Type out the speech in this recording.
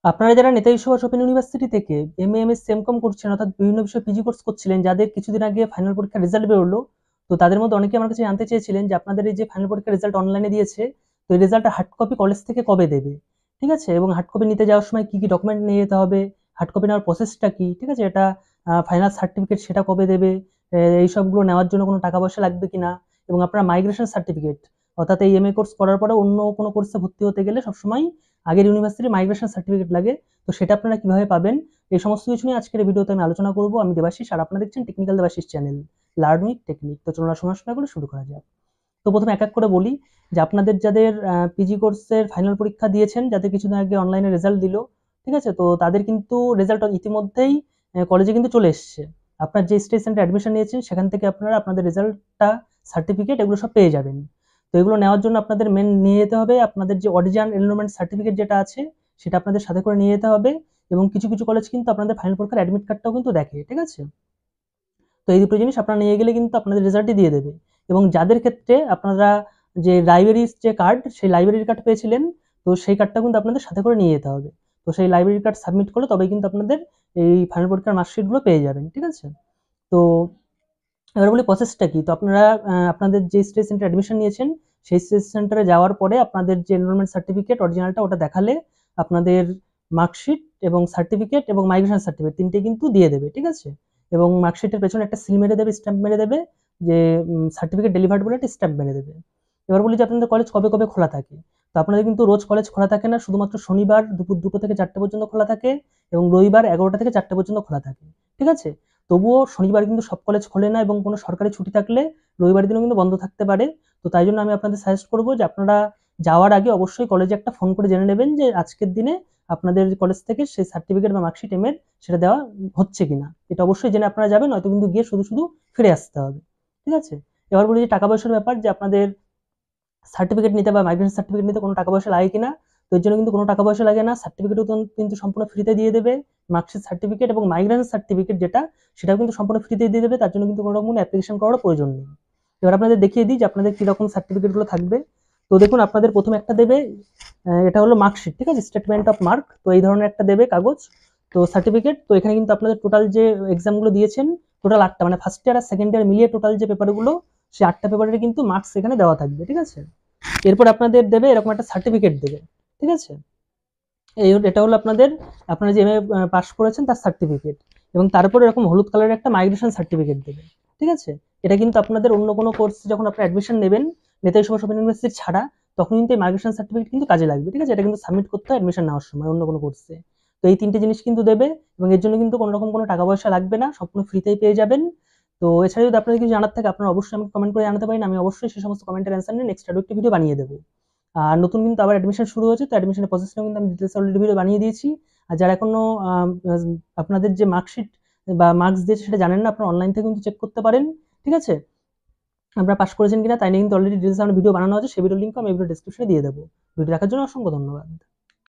আপনারা যারা Netaji Subhash open university থেকে এমএ, এমএস, সেমকম করছেন অর্থাৎ বিভিন্ন বিষয়ে পিজি কোর্স করছিলেন, যাদের কিছুদিন আগে ফাইনাল পরীক্ষার রেজাল্ট বেরোলো, তো তাদের মধ্যে অনেকে আমার কাছে জানতে চেয়েছিলেন যে আপনাদের এই যে ফাইনাল পরীক্ষার রেজাল্ট অনলাইনে দিয়েছে, তো এই রেজাল্টটা হার্ড কপি কলেজ থেকে কবে দেবে, ঠিক আছে, এবং হার্ড কপি নিতে যাওয়ার সময় কি কি ডকুমেন্ট নিয়ে যেতে হবে, হার্ড কপি নেওয়ার প্রসেসটা কি, ঠিক আছে, এটা ফাইনাল সার্টিফিকেট সেটা কবে দেবে, এই সবগুলো নেওয়ার জন্য কোনো টাকা পয়সা লাগবে কিনা, এবং আপনার মাইগ্রেশন সার্টিফিকেট অর্থাৎ এই এমএ কোর্স করার পরে অন্য কোনো কোর্সে ভর্তি হতে গেলে সবসময় আগের ইউনিভার্সিটির মাইগ্রেশন সার্টিফিকেট লাগে, তো সেটা আপনারা কিভাবে পাবেন, এই সমস্ত কিছু নিয়ে আজকের ভিডিওতে আমি আলোচনা করব। আমি দেবাশিস, আর আপনারা দেখছেন technical Debashis channel, learn with technique. তো চলুন সময় না করে শুরু করা যাক। তো প্রথমে এক এক করে বলি যে আপনাদের যাদের পিজি কোর্সের ফাইনাল পরীক্ষা দিয়েছেন, যাদের কিছুদিন আগে অনলাইনে রেজাল্ট দিল, ঠিক আছে, তো তাদের কিন্তু রেজাল্ট ইতিমধ্যেই কলেজে কিন্তু চলে এসছে। আপনার যে স্টেজ সেন্টারে অ্যাডমিশন নিয়েছেন সেখান থেকে আপনারা আপনাদের রেজাল্টটা, সার্টিফিকেট, এগুলো সব পেয়ে যাবেন। তো এগুলো নেওয়ার জন্য আপনাদের মেন নিয়ে যেতে হবে আপনাদের যে অরিজিনাল এনরোলমেন্ট সার্টিফিকেট যেটা আছে, সেটা আপনাদের সাথে করে নিয়ে যেতে হবে। এবং কিছু কিছু কলেজ কিন্তু আপনাদের ফাইনাল পরীক্ষার অ্যাডমিট কার্ডটাও কিন্তু দেখে, ঠিক আছে। তো এই দুটো জিনিস আপনারা নিয়ে গেলে কিন্তু আপনাদের রেজাল্টই দিয়ে দেবে। এবং যাদের ক্ষেত্রে আপনারা যে লাইব্রেরির যে কার্ড, সেই লাইব্রেরির কার্ড পেয়েছিলেন, তো সেই কার্ডটা কিন্তু আপনাদের সাথে করে নিয়ে যেতে হবে। তো সেই লাইব্রেরির কার্ড সাবমিট করলে তবেই কিন্তু আপনাদের এই ফাইনাল পরীক্ষার মার্কশিটগুলো পেয়ে যাবেন, ঠিক আছে। তো এবার বলি প্রসেসটা কি। তো আপনারা আপনাদের যে স্টেজ সেন্টারে অ্যাডমিশন নিয়েছেন সেই স্টেজ সেন্টারে যাওয়ার পরে আপনাদের যে এনরোলমেন্ট সার্টিফিকেট অরিজিনালটা ওটা দেখালে আপনাদের মার্কশিট এবং সার্টিফিকেট এবং মাইগ্রেশন সার্টিফিকেট তিনটে কিন্তু দিয়ে দেবে, ঠিক আছে। এবং মার্কশিটের পেছনে একটা সিল মেরে দেবে, স্ট্যাম্প মেরে দেবে, যে সার্টিফিকেট ডেলিভার্ড বলে একটা স্ট্যাম্প মেরে দেবে। এবার বলি যে আপনাদের কলেজ কবে কবে খোলা থাকে। তো আপনাদের কিন্তু রোজ কলেজ খোলা থাকে না, শুধুমাত্র শনিবার দুপুর 2টো থেকে 4টে পর্যন্ত খোলা থাকে এবং রবিবার 11টা থেকে 4টে পর্যন্ত খোলা থাকে, ঠিক আছে। তবুও শনিবার কিন্তু সব কলেজ খোলে না এবং কোনো সরকারি ছুটি থাকলে রবিবার দিনও কিন্তু বন্ধ থাকতে পারে। তো তাই জন্য আমি আপনাদের সাজেস্ট করবো যে আপনারা যাওয়ার আগে অবশ্যই কলেজে একটা ফোন করে জেনে নেবেন যে আজকের দিনে আপনাদের কলেজ থেকে সেই সার্টিফিকেট বা মার্কশিট এমের সেটা দেওয়া হচ্ছে কিনা, এটা অবশ্যই জেনে আপনারা যাবেন, নয়তো কিন্তু গিয়ে শুধু শুধু ফিরে আসতে হবে, ঠিক আছে। এবার বলি যে টাকা পয়সার ব্যাপার, যে আপনাদের সার্টিফিকেট নিতে বা মাইগ্রেশন সার্টিফিকেট নিতে কোনো টাকা পয়সা লাগে কিনা। তো এর জন্য কিন্তু কোনো টাকা পয়সা লাগে না, সার্টিফিকেটও কিন্তু সম্পূর্ণ ফ্রিতে দিয়ে দেবে। মার্কশিট সার্টিফিকেট এবং মাইগ্রেশন সার্টিফিকেট যেটা, সেটাও কিন্তু সম্পূর্ণ ফ্রিতে দিয়ে দেবে, তার জন্য কিন্তু কোনো রকম অ্যাপ্লিকেশন করার প্রয়োজন নেই। এবার আপনাদের দেখিয়ে দিই যে আপনাদের কীরকম সার্টিফিকেটগুলো থাকবে। তো দেখুন আপনাদের প্রথমে একটা দেবে, এটা হলো মার্কশিট, ঠিক আছে, স্টেটমেন্ট অফ মার্ক, তো এই ধরনের একটা দেবে কাগজ। তো সার্টিফিকেট, তো এখানে কিন্তু আপনাদের টোটাল যে এক্সামগুলো দিয়েছেন, টোটাল 8টা, মানে ফার্স্ট ইয়ার আর সেকেন্ড ইয়ার মিলিয়ে টোটাল যে পেপারগুলো, সেই 8টা পেপারের কিন্তু মার্কস এখানে দেওয়া থাকবে, ঠিক আছে। এরপর আপনাদের দেবে এরকম একটা সার্টিফিকেট দেবে, ঠিক আছে। এটা হলো আপনাদের, আপনারা যে এমএ পাস করেছেন তার সার্টিফিকেট। এবং তারপর এরকম হলুদ কালারের একটা মাইগ্রেশন সার্টিফিকেট দেবে, ঠিক আছে। এটা কিন্তু আপনাদের অন্য কোনো কোর্সে যখন আপনি অ্যাডমিশন নেবেন নেতাজি সুভাষ ওপেন ইউনিভার্সিটি ছাড়া, তখন কিন্তু এই মাইগ্রেশন সার্টিফিকেট কিন্তু কাজে লাগবে, ঠিক আছে। এটা কিন্তু সাবমিট করতে হয় অ্যাডমিশন নেওয়ার সময় অন্য কোনো কোর্সে। তো এই তিনটে জিনিস কিন্তু দেবে এবং এর জন্য কিন্তু কোনো রকম কোনো টাকা পয়সা লাগবে না, সম্পূর্ণ ফ্রিতেই পেয়ে যাবেন। তো এছাড়া যদি আপনাদের কিছু জানার থাকে আপনারা অবশ্যই আমাকে কমেন্ট করে জানাতে পারেন, আমি অবশ্যই সেই সমস্ত কমেন্টের অ্যান্সার নিয়ে নেক্সট আরও একটি ভিডিও বানিয়ে দেবো। আর নতুন কিন্তু আবার অ্যাডমিশন শুরু হয়েছে, তো অ্যাডমিশনের প্রসেসটাও কিন্তু আমি ডিটেলস অলরেডি ভিডিও বানিয়ে দিয়েছি। আর যারা এখনো আপনাদের যে মার্কশিট বা মার্কস দিয়েছে সেটা জানেন না, আপনারা অনলাইন থেকে কিন্তু চেক করতে পারেন, ঠিক আছে। আপনারা পাস করেছেন কিনা তাই নিয়ে কিন্তু অলরেডি ডিটেলস আমার ভিডিও বানানো আছে, সেই ভিডিও লিঙ্ক আমি ভিডিও ডেসক্রিপশনে দিয়ে দেবো। ভিডিও দেখার জন্য অসংখ্য ধন্যবাদ।